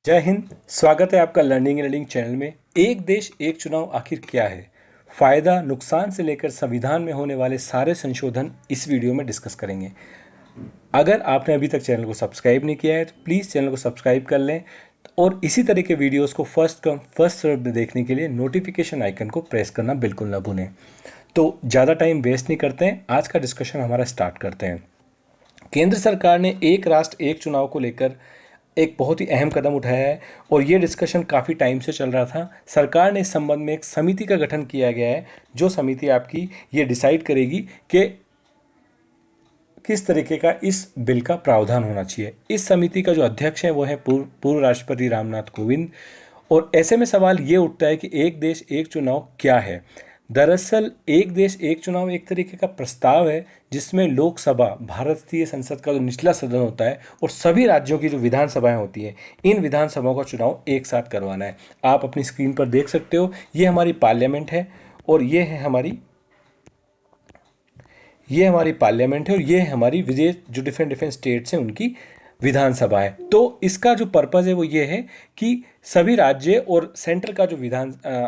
जय हिंद। स्वागत है आपका लर्निंग एंड रीडिंग चैनल में। एक देश एक चुनाव आखिर क्या है, फायदा नुकसान से लेकर संविधान में होने वाले सारे संशोधन इस वीडियो में डिस्कस करेंगे। अगर आपने अभी तक चैनल को सब्सक्राइब नहीं किया है तो प्लीज़ चैनल को सब्सक्राइब कर लें और इसी तरह के वीडियोस को फर्स्ट कम फर्स्ट सर्व में देखने के लिए नोटिफिकेशन आइकन को प्रेस करना बिल्कुल ना भूलें। तो ज़्यादा टाइम वेस्ट नहीं करते हैं, आज का डिस्कशन हमारा स्टार्ट करते हैं। केंद्र सरकार ने एक राष्ट्र एक चुनाव को लेकर एक बहुत ही अहम कदम उठाया है और ये डिस्कशन काफ़ी टाइम से चल रहा था। सरकार ने इस संबंध में एक समिति का गठन किया गया है, जो समिति आपकी ये डिसाइड करेगी कि किस तरीके का इस बिल का प्रावधान होना चाहिए। इस समिति का जो अध्यक्ष है वो है पूर्व राष्ट्रपति रामनाथ कोविंद। और ऐसे में सवाल ये उठता है कि एक देश एक चुनाव क्या है। दरअसल एक देश एक चुनाव एक तरीके का प्रस्ताव है जिसमें लोकसभा, भारतीय संसद का जो निचला सदन होता है, और सभी राज्यों की जो विधानसभाएं होती हैं, इन विधानसभाओं का चुनाव एक साथ करवाना है। आप अपनी स्क्रीन पर देख सकते हो, ये हमारी पार्लियामेंट है और ये हमारी पार्लियामेंट है और ये हमारी विदेश जो डिफरेंट डिफरेंट स्टेट्स हैं उनकी विधानसभा है। तो इसका जो पर्पज़ है वो ये है कि सभी राज्य और सेंट्रल का जो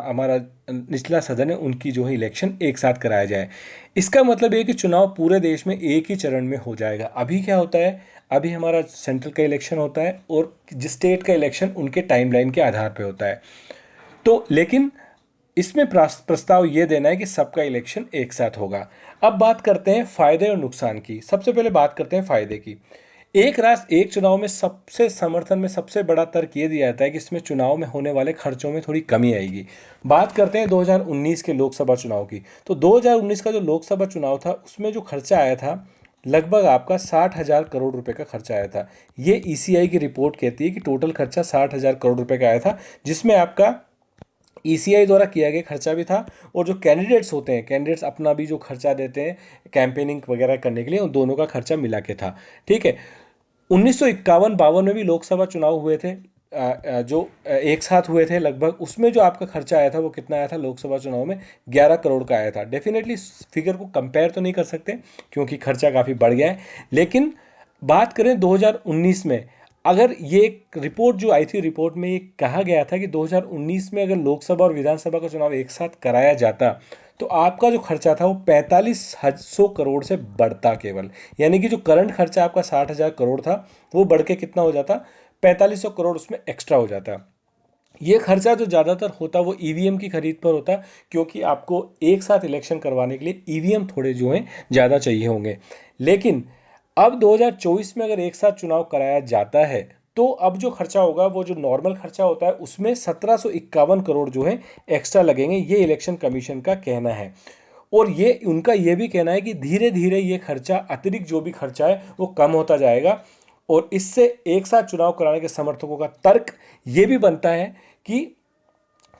हमारा निचला सदन है उनकी जो है इलेक्शन एक साथ कराया जाए। इसका मतलब ये कि चुनाव पूरे देश में एक ही चरण में हो जाएगा। अभी क्या होता है, अभी हमारा सेंट्रल का इलेक्शन होता है और जिस स्टेट का इलेक्शन उनके टाइमलाइन के आधार पर होता है। तो लेकिन इसमें प्रस्ताव ये देना है कि सबका इलेक्शन एक साथ होगा। अब बात करते हैं फायदे और नुकसान की। सबसे पहले बात करते हैं फायदे की। एक राष्ट्र एक चुनाव में सबसे समर्थन में सबसे बड़ा तर्क ये दिया जाता है कि इसमें चुनाव में होने वाले खर्चों में थोड़ी कमी आएगी। बात करते हैं 2019 के लोकसभा चुनाव की। तो 2019 का जो लोकसभा चुनाव था उसमें जो खर्चा आया था लगभग आपका 60,000 करोड़ रुपए का खर्चा आया था। ये ईसीआई की रिपोर्ट कहती है कि टोटल खर्चा 60,000 करोड़ रुपए का आया था, जिसमें आपका ईसीआई द्वारा किया गया खर्चा भी था और जो कैंडिडेट्स होते हैं, कैंडिडेट्स अपना भी जो खर्चा देते हैं कैंपेनिंग वगैरह करने के लिए, उन दोनों का खर्चा मिला के था। ठीक है। 1951-52 में भी लोकसभा चुनाव हुए थे, जो एक साथ हुए थे लगभग। उसमें जो आपका खर्चा आया था वो कितना आया था लोकसभा चुनाव में? 11 करोड़ का आया था। डेफिनेटली फिगर को कंपेयर तो नहीं कर सकते क्योंकि खर्चा काफ़ी बढ़ गया है, लेकिन बात करें 2019 में, अगर ये एक रिपोर्ट जो आई थी, रिपोर्ट में ये कहा गया था कि 2019 में अगर लोकसभा और विधानसभा का चुनाव एक साथ कराया जाता तो आपका जो खर्चा था वो 4500 करोड़ से बढ़ता केवल। यानी कि जो करंट खर्चा आपका 60,000 करोड़ था वो बढ़ के कितना हो जाता? 4500 करोड़ उसमें एक्स्ट्रा हो जाता। ये खर्चा जो ज़्यादातर होता वो ईवीएम की खरीद पर होता, क्योंकि आपको एक साथ इलेक्शन करवाने के लिए ईवीएम थोड़े जो हैं ज़्यादा चाहिए होंगे। लेकिन अब 2024 में अगर एक साथ चुनाव कराया जाता है तो अब जो खर्चा होगा वो जो नॉर्मल खर्चा होता है उसमें 1751 करोड़ जो है एक्स्ट्रा लगेंगे, ये इलेक्शन कमीशन का कहना है। और ये उनका ये भी कहना है कि धीरे धीरे ये खर्चा, अतिरिक्त जो भी खर्चा है वो कम होता जाएगा। और इससे एक साथ चुनाव कराने के समर्थकों का तर्क ये भी बनता है कि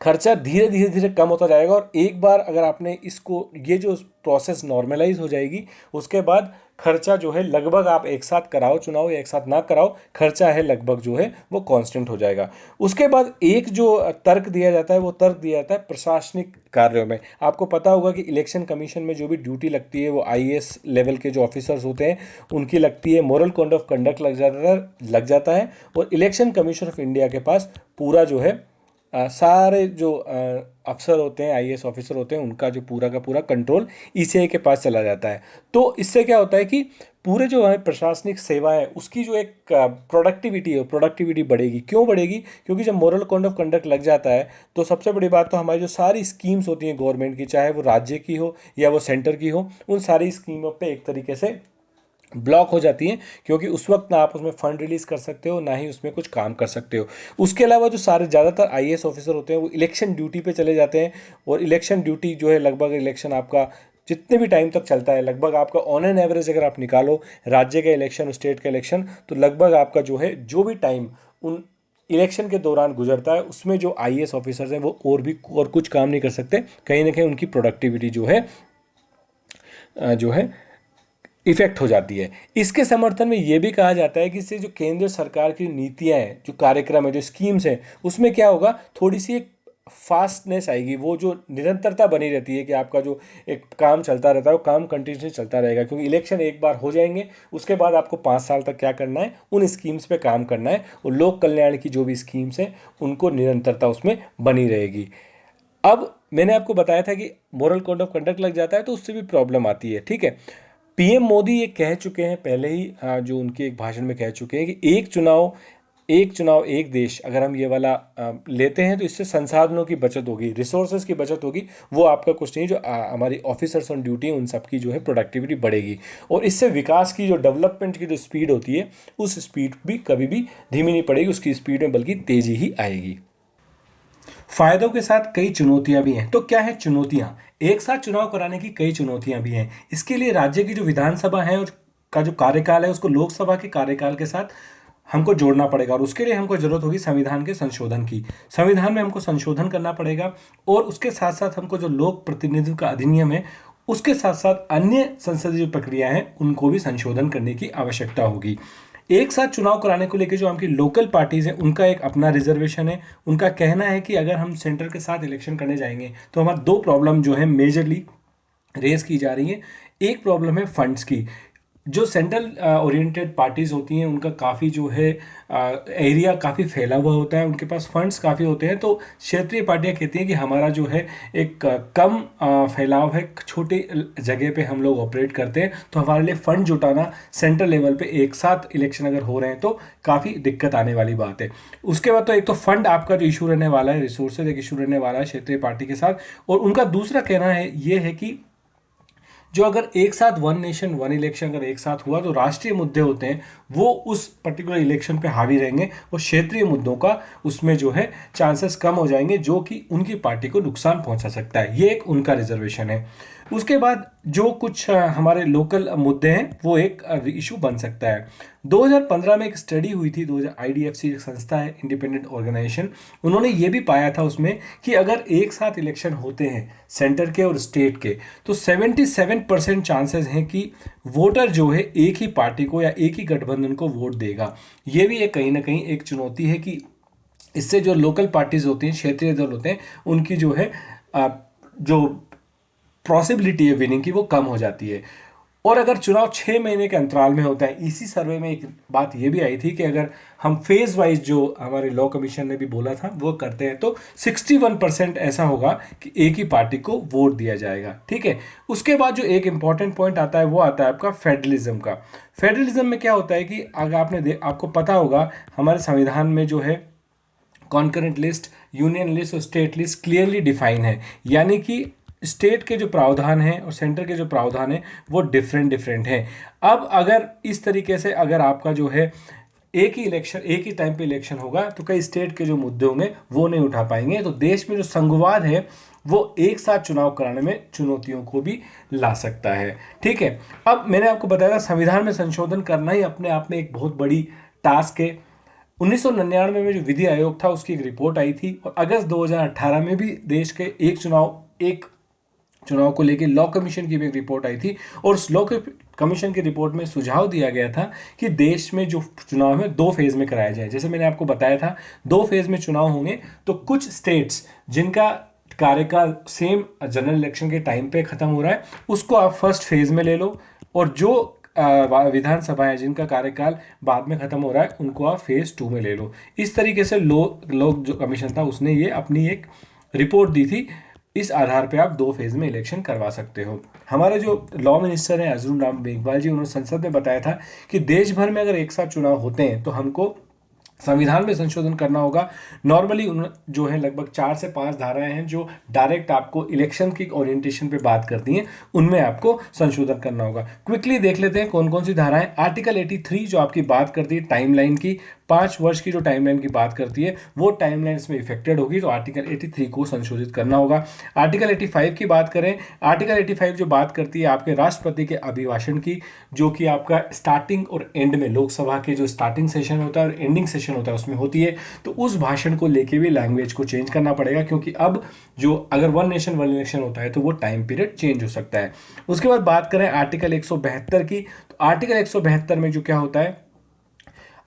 खर्चा धीरे धीरे धीरे कम होता जाएगा और एक बार अगर आपने इसको, ये जो प्रोसेस नॉर्मलाइज हो जाएगी, उसके बाद खर्चा जो है लगभग आप एक साथ कराओ चुनाव या एक साथ ना कराओ, खर्चा है लगभग जो है वो कांस्टेंट हो जाएगा। उसके बाद एक जो तर्क दिया जाता है वो तर्क दिया जाता है प्रशासनिक कार्यों में। आपको पता होगा कि इलेक्शन कमीशन में जो भी ड्यूटी लगती है वो आईएएस लेवल के जो ऑफिसर्स होते हैं उनकी लगती है। मोरल कोड ऑफ कंडक्ट लग जाता है और इलेक्शन कमीशन ऑफ इंडिया के पास पूरा जो है सारे जो अफसर होते हैं, आईएएस ऑफिसर होते हैं, उनका जो पूरा का पूरा कंट्रोल ईसीआई के पास चला जाता है। तो इससे क्या होता है कि पूरे जो है प्रशासनिक सेवा है उसकी जो एक प्रोडक्टिविटी है, प्रोडक्टिविटी बढ़ेगी। क्यों बढ़ेगी? क्योंकि जब मोरल कोड ऑफ कंडक्ट लग जाता है तो सबसे बड़ी बात तो हमारी जो सारी स्कीम्स होती हैं गवर्नमेंट की, चाहे वो राज्य की हो या वो सेंटर की हो, उन सारी स्कीमों पे एक तरीके से ब्लॉक हो जाती हैं, क्योंकि उस वक्त ना आप उसमें फंड रिलीज कर सकते हो ना ही उसमें कुछ काम कर सकते हो। उसके अलावा जो सारे ज़्यादातर आईएएस ऑफिसर होते हैं वो इलेक्शन ड्यूटी पे चले जाते हैं और इलेक्शन ड्यूटी जो है लगभग इलेक्शन आपका जितने भी टाइम तक चलता है, लगभग आपका ऑन एन एवरेज अगर आप निकालो राज्य का इलेक्शन, स्टेट का इलेक्शन, तो लगभग आपका जो है जो भी टाइम उन इलेक्शन के दौरान गुजरता है उसमें जो आईएएस ऑफिसर्स हैं वो और कुछ काम नहीं कर सकते। कहीं ना कहीं उनकी प्रोडक्टिविटी जो है इफेक्ट हो जाती है। इसके समर्थन में ये भी कहा जाता है कि इससे जो केंद्र सरकार की नीतियां हैं, जो कार्यक्रम है, जो स्कीम्स हैं, उसमें क्या होगा, थोड़ी सी एक फास्टनेस आएगी, वो जो निरंतरता बनी रहती है कि आपका जो एक काम चलता रहता है वो काम कंटिन्यूसली चलता रहेगा, क्योंकि इलेक्शन एक बार हो जाएंगे उसके बाद आपको 5 साल तक क्या करना है, उन स्कीम्स पे काम करना है, और लोक कल्याण की जो भी स्कीम्स हैं उनको निरंतरता उसमें बनी रहेगी। अब मैंने आपको बताया था कि मोरल कोड ऑफ कंडक्ट लग जाता है तो उससे भी प्रॉब्लम आती है, ठीक है। पीएम मोदी ये कह चुके हैं पहले ही, जो उनके एक भाषण में कह चुके हैं कि एक चुनाव एक देश, अगर हम ये वाला लेते हैं तो इससे संसाधनों की बचत होगी, रिसोर्सेज की बचत होगी। वो आपका कुछ नहीं, जो हमारी ऑफिसर्स ऑन ड्यूटी हैं उन सब की जो है प्रोडक्टिविटी बढ़ेगी, और इससे विकास की जो डेवलपमेंट की जो स्पीड होती है उस स्पीड भी कभी भी धीमी नहीं पड़ेगी, उसकी स्पीड में बल्कि तेजी ही आएगी। फायदों के साथ कई चुनौतियां भी हैं। तो क्या है चुनौतियां? एक साथ चुनाव कराने की कई चुनौतियां भी हैं। इसके लिए राज्य की जो विधानसभा है का जो कार्यकाल है उसको लोकसभा के कार्यकाल के साथ हमको जोड़ना पड़ेगा, और उसके लिए हमको जरूरत होगी संविधान के संशोधन की। संविधान में हमको संशोधन करना पड़ेगा, और उसके साथ साथ हमको जो लोक प्रतिनिधित्व का अधिनियम है उसके साथ साथ अन्य संसदीय जो प्रक्रिया है उनको भी संशोधन करने की आवश्यकता होगी। एक साथ चुनाव कराने को लेकर जो हमकी लोकल पार्टीज हैं उनका एक अपना रिजर्वेशन है। उनका कहना है कि अगर हम सेंटर के साथ इलेक्शन करने जाएंगे तो हमारे दो प्रॉब्लम जो है मेजरली रेस की जा रही है। एक प्रॉब्लम है फंड्स की। जो सेंट्रल ओरिएंटेड पार्टीज होती हैं उनका काफ़ी जो है एरिया काफ़ी फैला हुआ होता है, उनके पास फंड्स काफ़ी होते हैं। तो क्षेत्रीय पार्टियां कहती हैं कि हमारा जो है एक कम फैलाव है, छोटी जगह पे हम लोग ऑपरेट करते हैं, तो हमारे लिए फंड जुटाना सेंट्रल लेवल पे एक साथ इलेक्शन अगर हो रहे हैं तो काफ़ी दिक्कत आने वाली बात है। उसके बाद तो एक तो फंड आपका जो इशू रहने वाला है, रिसोर्सेज एक इशू रहने वाला है क्षेत्रीय पार्टी के साथ। और उनका दूसरा कहना है ये है कि जो अगर एक साथ वन नेशन वन इलेक्शन अगर एक साथ हुआ तो राष्ट्रीय मुद्दे होते हैं वो उस पर्टिकुलर इलेक्शन पे हावी रहेंगे, और क्षेत्रीय मुद्दों का उसमें जो है चांसेस कम हो जाएंगे, जो कि उनकी पार्टी को नुकसान पहुंचा सकता है। ये एक उनका रिजर्वेशन है। उसके बाद जो कुछ हमारे लोकल मुद्दे हैं वो एक इशू बन सकता है। 2015 में एक स्टडी हुई थी, 2000 आईडीएफसी एक संस्था है, इंडिपेंडेंट ऑर्गेनाइजेशन, उन्होंने ये भी पाया था उसमें कि अगर एक साथ इलेक्शन होते हैं सेंटर के और स्टेट के तो 77% चांसेस हैं कि वोटर जो है एक ही पार्टी को या एक ही गठबंधन को वोट देगा। ये भी एक कहीं ना कहीं एक चुनौती है कि इससे जो लोकल पार्टीज होती हैं, क्षेत्रीय दल होते हैं, उनकी जो है जो पॉसिबिलिटी है विनिंग की वो कम हो जाती है। और अगर चुनाव 6 महीने के अंतराल में होता है, इसी सर्वे में एक बात ये भी आई थी कि अगर हम फेज वाइज जो हमारे लॉ कमीशन ने भी बोला था वो करते हैं तो 61% ऐसा होगा कि एक ही पार्टी को वोट दिया जाएगा, ठीक है। उसके बाद जो एक इंपॉर्टेंट पॉइंट आता है वो आता है आपका फेडरलिज्म का। फेडरलिज्म में क्या होता है कि अगर आपको पता होगा हमारे संविधान में जो है कॉन्करेंट लिस्ट, यूनियन लिस्ट और स्टेट लिस्ट क्लियरली डिफाइन है, यानी कि स्टेट के जो प्रावधान हैं और सेंटर के जो प्रावधान हैं वो डिफरेंट डिफरेंट हैं। अब अगर इस तरीके से अगर आपका जो है एक ही इलेक्शन एक ही टाइम पे इलेक्शन होगा तो कई स्टेट के जो मुद्दे होंगे वो नहीं उठा पाएंगे, तो देश में जो संघवाद है वो एक साथ चुनाव कराने में चुनौतियों को भी ला सकता है, ठीक है। अब मैंने आपको बताया था संविधान में संशोधन करना ही अपने आप में एक बहुत बड़ी टास्क है। 1999 में जो विधि आयोग था उसकी एक रिपोर्ट आई थी, और अगस्त 2018 में भी देश के एक चुनाव को लेकर लॉ कमीशन की भी एक रिपोर्ट आई थी, और उस लॉ कमीशन की रिपोर्ट में सुझाव दिया गया था कि देश में जो चुनाव है 2 फेज में कराया जाए। जैसे मैंने आपको बताया था 2 फेज में चुनाव होंगे, तो कुछ स्टेट्स जिनका कार्यकाल सेम जनरल इलेक्शन के टाइम पे खत्म हो रहा है उसको आप फर्स्ट फेज में ले लो, और जो विधानसभाएं जिनका कार्यकाल बाद में खत्म हो रहा है उनको आप फेज 2 में ले लो। इस तरीके से लोग जो कमीशन था उसने ये अपनी एक रिपोर्ट दी थी, इस आधार पे आप 2 फेज में इलेक्शन करवा सकते हो। हमारे जो लॉ मिनिस्टर हैं अर्जुन राम मेघवाल जी, उन्होंने संसद में बताया था कि देश भर में अगर एक साथ चुनाव होते हैं तो हमको संविधान में संशोधन करना होगा। नॉर्मली जो है लगभग 4 से 5 धाराएं हैं जो डायरेक्ट आपको इलेक्शन की ओरिएंटेशन पे बात करती हैं, उनमें आपको संशोधन करना होगा। क्विकली देख लेते हैं कौन कौन सी धाराएं। आर्टिकल 83 जो आपकी बात करती है टाइमलाइन की, 5 वर्ष की जो टाइमलाइन की बात करती है वो टाइमलाइन इसमें इफेक्टेड होगी, तो आर्टिकल 83 को संशोधित करना होगा। आर्टिकल 85 की बात करें, आर्टिकल 85 जो बात करती है आपके राष्ट्रपति के अभिभाषण की, जो कि आपका स्टार्टिंग और एंड में लोकसभा के जो स्टार्टिंग सेशन होता है और एंडिंग सेशन होता है उसमें होती है, तो उस भाषण को लेके भी लैंग्वेज को चेंज करना पड़ेगा, क्योंकि अब जो अगर वन नेशन वन इलेक्शन होता है तो वो टाइम पीरियड चेंज हो सकता है। उसके बाद बात करें आर्टिकल 172 की, तो आर्टिकल 172 में जो क्या होता है,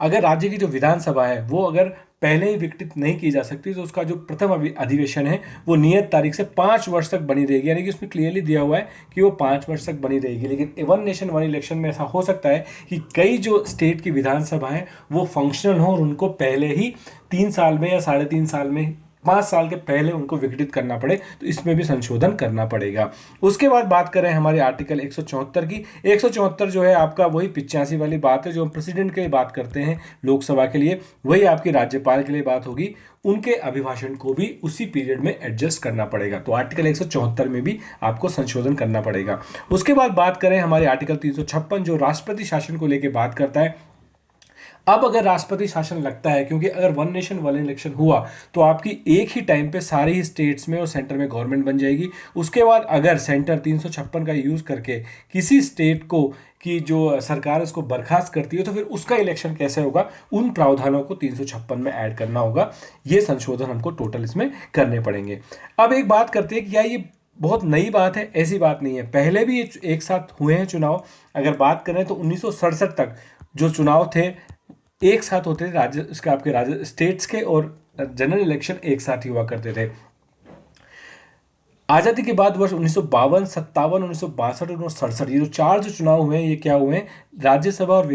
अगर राज्य की जो विधानसभा है वो अगर पहले ही विघटित नहीं की जा सकती, तो उसका जो प्रथम अधिवेशन है वो नियत तारीख से 5 वर्ष तक बनी रहेगी, यानी कि उसमें क्लियरली दिया हुआ है कि वो 5 वर्ष तक बनी रहेगी। लेकिन वन नेशन वन इलेक्शन में ऐसा हो सकता है कि कई जो स्टेट की विधानसभा है वो फंक्शनल हो और उनको पहले ही 3 साल में या 3.5 साल में 5 साल के पहले उनको विघटित करना पड़े, तो इसमें भी संशोधन करना पड़ेगा। उसके बाद बात करें हमारे आर्टिकल 174 की। 174 जो है आपका वही 85 वाली बात है, जो हम प्रेसिडेंट के लिए बात करते हैं लोकसभा के लिए, वही आपकी राज्यपाल के लिए बात होगी। उनके अभिभाषण को भी उसी पीरियड में एडजस्ट करना पड़ेगा, तो आर्टिकल 174 में भी आपको संशोधन करना पड़ेगा। उसके बाद बात करें हमारे आर्टिकल 356 जो राष्ट्रपति शासन को लेकर बात करता है। अब अगर राष्ट्रपति शासन लगता है, क्योंकि अगर वन नेशन वन इलेक्शन हुआ तो आपकी एक ही टाइम पे सारी ही स्टेट्स में और सेंटर में गवर्नमेंट बन जाएगी। उसके बाद अगर सेंटर 356 का यूज करके किसी स्टेट को की जो सरकार उसको बर्खास्त करती है, तो फिर उसका इलेक्शन कैसे होगा, उन प्रावधानों को 356 में ऐड करना होगा। ये संशोधन हमको टोटल इसमें करने पड़ेंगे। अब एक बात करते हैं कि क्या ये बहुत नई बात है? ऐसी बात नहीं है, पहले भी ये एक साथ हुए हैं चुनाव। अगर बात करें तो 1967 तक जो चुनाव थे एक साथ होते थे, राज्य इसके आपके राज्य स्टेट्स के और जनरल इलेक्शन एक साथ ही हुआ करते थे। आज़ादी के बाद वर्ष 1952, 57, 1962 और 1967 ये जो 4 जो चुनाव हुए हैं, ये क्या हुए हैं, राज्यसभा और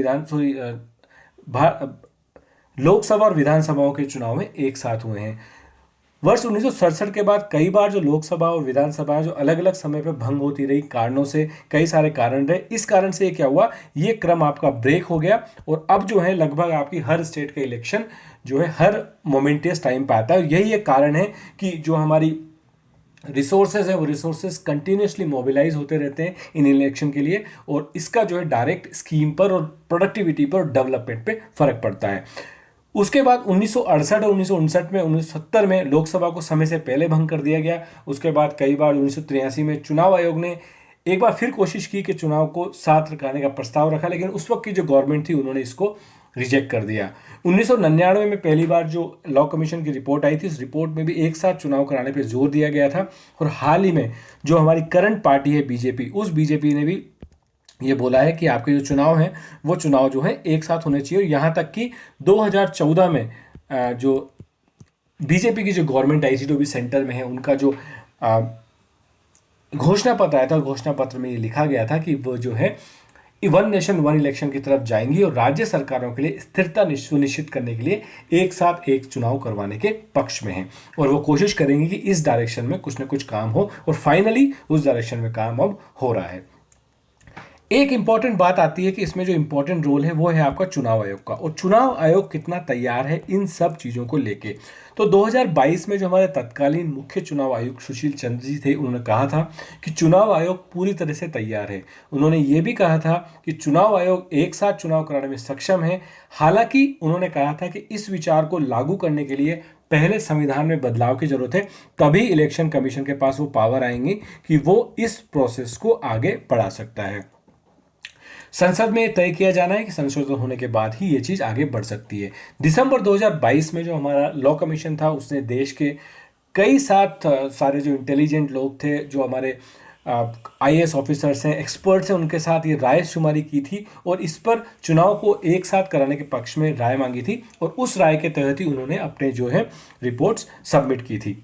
लोकसभा और विधानसभाओं के चुनाव में एक साथ हुए हैं। वर्ष 1967 के बाद कई बार जो लोकसभा और विधानसभा जो अलग अलग समय पर भंग होती रही कारणों से, कई सारे कारण रहे, इस कारण से ये क्या हुआ, ये क्रम आपका ब्रेक हो गया और अब जो है लगभग आपकी हर स्टेट का इलेक्शन जो है हर मोमेंटियस टाइम पे आता है। यही एक कारण है कि जो हमारी रिसोर्सेज है वो रिसोर्सेज कंटिन्यूसली मोबिलाइज होते रहते हैं इन इलेक्शन के लिए, और इसका जो है डायरेक्ट स्कीम पर और प्रोडक्टिविटी पर और डेवलपमेंट पे फर्क पड़ता है। उसके बाद 1968 और 1959 में 1970 में लोकसभा को समय से पहले भंग कर दिया गया। उसके बाद कई बार 1983 में चुनाव आयोग ने एक बार फिर कोशिश की कि चुनाव को साथ रखाने का प्रस्ताव रखा, लेकिन उस वक्त की जो गवर्नमेंट थी उन्होंने इसको रिजेक्ट कर दिया। 1999 में पहली बार जो लॉ कमीशन की रिपोर्ट आई थी, उस रिपोर्ट में भी एक साथ चुनाव कराने पर जोर दिया गया था। और हाल ही में जो हमारी करंट पार्टी है बीजेपी, उस बीजेपी ने भी ये बोला है कि आपके जो चुनाव हैं वो चुनाव जो है एक साथ होने चाहिए। और यहाँ तक कि 2014 में जो बीजेपी की जो गवर्नमेंट आई थी, जो भी सेंटर में है, उनका जो घोषणा पत्र आया था, घोषणा पत्र में ये लिखा गया था कि वो जो है वन नेशन वन इलेक्शन की तरफ जाएंगी और राज्य सरकारों के लिए स्थिरता सुनिश्चित करने के लिए एक साथ एक चुनाव करवाने के पक्ष में हैं, और वो कोशिश करेंगे कि इस डायरेक्शन में कुछ ना कुछ काम हो, और फाइनली उस डायरेक्शन में काम अब हो रहा है। एक इंपॉर्टेंट बात आती है कि इसमें जो इंपॉर्टेंट रोल है वो है आपका चुनाव आयोग का, और चुनाव आयोग कितना तैयार है इन सब चीज़ों को लेके। तो 2022 में जो हमारे तत्कालीन मुख्य चुनाव आयुक्त सुशील चंद्र जी थे, उन्होंने कहा था कि चुनाव आयोग पूरी तरह से तैयार है। उन्होंने ये भी कहा था कि चुनाव आयोग एक साथ चुनाव कराने में सक्षम है। हालांकि उन्होंने कहा था कि इस विचार को लागू करने के लिए पहले संविधान में बदलाव की जरूरत है, तभी इलेक्शन कमीशन के पास वो पावर आएंगी कि वो इस प्रोसेस को आगे बढ़ा सकता है। संसद में तय किया जाना है कि संशोधन होने के बाद ही ये चीज़ आगे बढ़ सकती है। दिसंबर 2022 में जो हमारा लॉ कमीशन था, उसने देश के कई सारे जो इंटेलिजेंट लोग थे, जो हमारे IAS ऑफिसर्स हैं, एक्सपर्ट्स हैं, उनके साथ ये राय शुमारी की थी और इस पर चुनाव को एक साथ कराने के पक्ष में राय मांगी थी, और उस राय के तहत ही उन्होंने अपने जो है रिपोर्ट्स सबमिट की थी।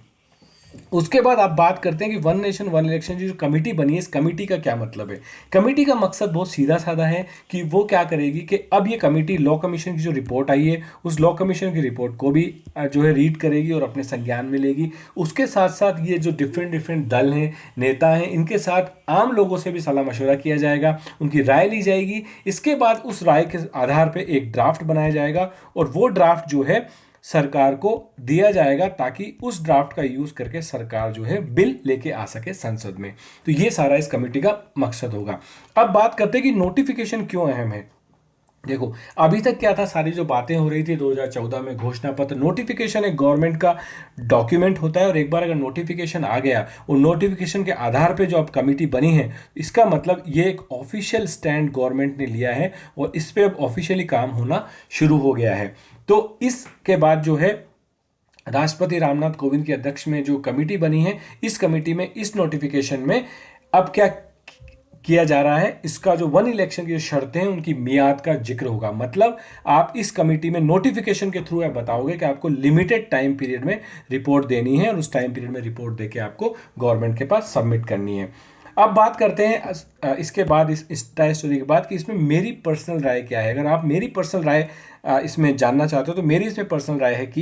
उसके बाद आप बात करते हैं कि वन नेशन वन इलेक्शन की जो कमेटी बनी है, इस कमेटी का क्या मतलब है। कमेटी का मकसद बहुत सीधा साधा है कि वो क्या करेगी कि अब ये कमेटी लॉ कमीशन की जो रिपोर्ट आई है, उस लॉ कमीशन की रिपोर्ट को भी जो है रीड करेगी और अपने संज्ञान में लेगी। उसके साथ साथ ये जो डिफरेंट दल हैं, नेता हैं, इनके साथ आम लोगों से भी सलाह मशवरा किया जाएगा, उनकी राय ली जाएगी। इसके बाद उस राय के आधार पर एक ड्राफ्ट बनाया जाएगा और वो ड्राफ्ट जो है सरकार को दिया जाएगा, ताकि उस ड्राफ्ट का यूज करके सरकार जो है बिल लेके आ सके संसद में। तो ये सारा इस कमेटी का मकसद होगा। अब बात करते हैं कि नोटिफिकेशन क्यों अहम है। देखो, अभी तक क्या था, सारी जो बातें हो रही थी 2014 में घोषणा पत्र, नोटिफिकेशन एक गवर्नमेंट का डॉक्यूमेंट होता है, और एक बार अगर नोटिफिकेशन आ गया और नोटिफिकेशन के आधार पे जो अब कमेटी बनी है, इसका मतलब ये एक ऑफिशियल स्टैंड गवर्नमेंट ने लिया है और इस पे अब ऑफिशियली काम होना शुरू हो गया है। तो इसके बाद जो है राष्ट्रपति रामनाथ कोविंद की अध्यक्ष में जो कमेटी बनी है, इस कमेटी में इस नोटिफिकेशन में अब क्या किया जा रहा है, इसका जो वन इलेक्शन की जो शर्तें हैं उनकी मियाद का जिक्र होगा। मतलब आप इस कमेटी में नोटिफिकेशन के थ्रू आप बताओगे कि आपको लिमिटेड टाइम पीरियड में रिपोर्ट देनी है और उस टाइम पीरियड में रिपोर्ट देके आपको गवर्नमेंट के पास सबमिट करनी है। अब बात करते हैं इसके बाद इस टाइम स्टोरी के बाद कि इसमें मेरी पर्सनल राय क्या है। अगर आप मेरी पर्सनल राय इसमें जानना चाहते हो तो मेरी इसमें पर्सनल राय है कि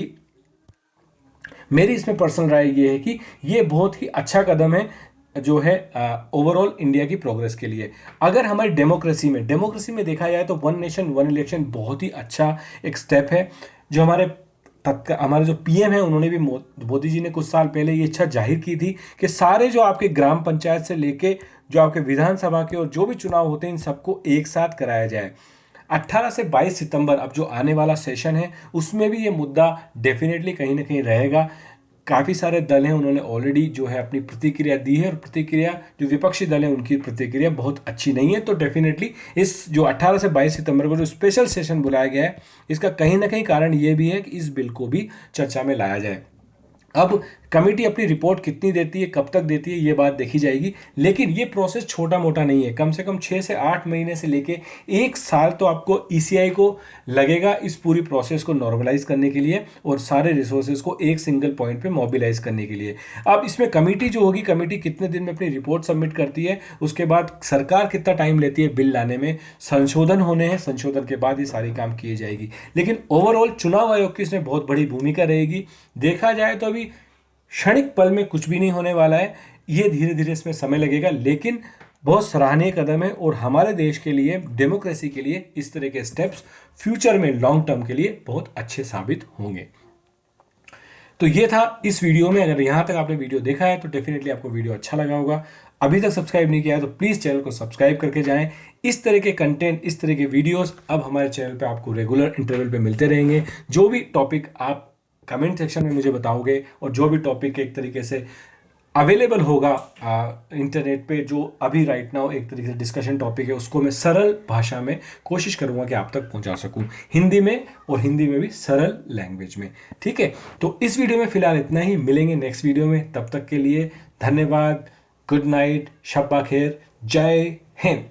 ये है कि ये बहुत ही अच्छा कदम है जो है ओवरऑल इंडिया की प्रोग्रेस के लिए। अगर हमारी डेमोक्रेसी में देखा जाए तो वन नेशन वन इलेक्शन बहुत ही अच्छा एक स्टेप है। जो हमारे जो पीएम है उन्होंने भी, मोदी जी ने कुछ साल पहले ये इच्छा जाहिर की थी कि सारे जो आपके ग्राम पंचायत से लेके जो आपके विधानसभा के और जो भी चुनाव होते हैं इन सबको एक साथ कराया जाए। 18 से 22 सितंबर अब जो आने वाला सेशन है उसमें भी ये मुद्दा डेफिनेटली कहीं ना कहीं रहेगा। काफ़ी सारे दल हैं, उन्होंने ऑलरेडी जो है अपनी प्रतिक्रिया दी है और प्रतिक्रिया जो विपक्षी दल है उनकी प्रतिक्रिया बहुत अच्छी नहीं है। तो डेफिनेटली इस जो 18 से 22 सितंबर को जो स्पेशल सेशन बुलाया गया है इसका कहीं ना कहीं कारण ये भी है कि इस बिल को भी चर्चा में लाया जाए। अब कमेटी अपनी रिपोर्ट कितनी देती है, कब तक देती है, ये बात देखी जाएगी। लेकिन ये प्रोसेस छोटा मोटा नहीं है। कम से कम 6 से 8 महीने से लेके 1 साल तो आपको ईसीआई को लगेगा इस पूरी प्रोसेस को नॉर्मलाइज करने के लिए और सारे रिसोर्सेज को एक सिंगल पॉइंट पे मोबिलाइज करने के लिए। अब इसमें कमेटी जो होगी, कमेटी कितने दिन में अपनी रिपोर्ट सबमिट करती है, उसके बाद सरकार कितना टाइम लेती है बिल लाने में, संशोधन होने हैं, संशोधन के बाद ये सारी काम किए जाएगी। लेकिन ओवरऑल चुनाव आयोग की इसमें बहुत बड़ी भूमिका रहेगी। देखा जाए तो अभी क्षणिक पल में कुछ भी नहीं होने वाला है, ये धीरे धीरे इसमें समय लगेगा, लेकिन बहुत सराहनीय कदम है और हमारे देश के लिए, डेमोक्रेसी के लिए इस तरह के स्टेप्स फ्यूचर में लॉन्ग टर्म के लिए बहुत अच्छे साबित होंगे। तो ये था इस वीडियो में। अगर यहाँ तक आपने वीडियो देखा है तो डेफिनेटली आपको वीडियो अच्छा लगा होगा। अभी तक सब्सक्राइब नहीं किया है तो प्लीज़ चैनल को सब्सक्राइब करके जाएं। इस तरह के कंटेंट, इस तरह के वीडियोस अब हमारे चैनल पे आपको रेगुलर इंटरवल पे मिलते रहेंगे। जो भी टॉपिक आप कमेंट सेक्शन में मुझे बताओगे और जो भी टॉपिक एक तरीके से अवेलेबल होगा इंटरनेट पे, जो अभी राइट नाउ एक तरीके से डिस्कशन टॉपिक है, उसको मैं सरल भाषा में कोशिश करूंगा कि आप तक पहुंचा सकूं, हिंदी में, और हिंदी में भी सरल लैंग्वेज में। ठीक है, तो इस वीडियो में फिलहाल इतना ही। मिलेंगे नेक्स्ट वीडियो में, तब तक के लिए धन्यवाद, गुड नाइट, शब्बा खैर, जय हिंद।